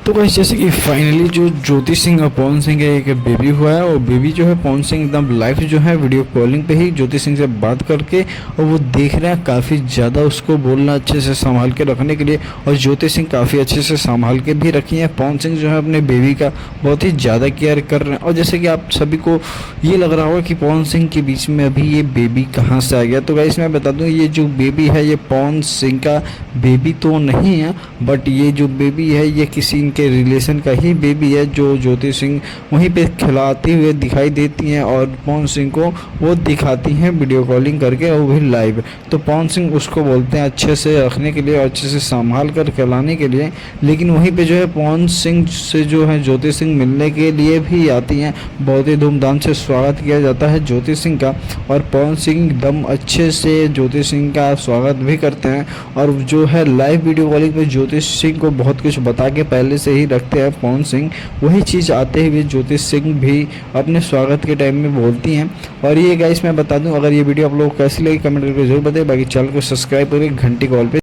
तो गाइस जैसे कि फाइनली जो ज्योति सिंह और पवन सिंह का एक बेबी हुआ है और बेबी जो है पवन सिंह एकदम लाइव जो है वीडियो कॉलिंग पे ही ज्योति सिंह से बात करके और वो देख रहे हैं काफ़ी ज़्यादा उसको बोलना अच्छे से संभाल के रखने के लिए और ज्योति सिंह काफ़ी अच्छे से संभाल के भी रखी है। पवन सिंह जो है अपने बेबी का बहुत ही ज़्यादा केयर कर रहे हैं और जैसे कि आप सभी को ये लग रहा होगा कि पवन सिंह के बीच में अभी ये बेबी कहाँ से आ गया। तो गाइस मैं बता दूँ ये जो बेबी है ये पवन सिंह का बेबी तो नहीं है, बट ये जो बेबी है ये किसी के रिलेशन का ही बेबी है जो ज्योति सिंह वहीं पे खिलाते हुए दिखाई देती हैं और पवन सिंह को वो दिखाती हैं वीडियो कॉलिंग करके और भी लाइव। तो पवन सिंह उसको बोलते हैं अच्छे से रखने के लिए और अच्छे से संभाल कर खिलाने के लिए, लेकिन वहीं पे जो है पवन सिंह से जो है ज्योति सिंह मिलने के लिए भी आती हैं। बहुत ही धूमधाम से स्वागत किया जाता है ज्योति सिंह का और पवन सिंह एकदम अच्छे से ज्योति सिंह का स्वागत भी करते हैं और जो है लाइव वीडियो कॉलिंग में ज्योति सिंह को बहुत कुछ बता के पहले से ही रखते हैं पवन सिंह। वही चीज़ आते हुए ज्योति सिंह भी अपने स्वागत के टाइम में बोलती हैं। और ये गाइस मैं बता दूं अगर ये वीडियो आप लोगों को कैसी लगी कमेंट करके जरूर बताएं, बाकी चैनल को सब्सक्राइब करके घंटी कॉल पे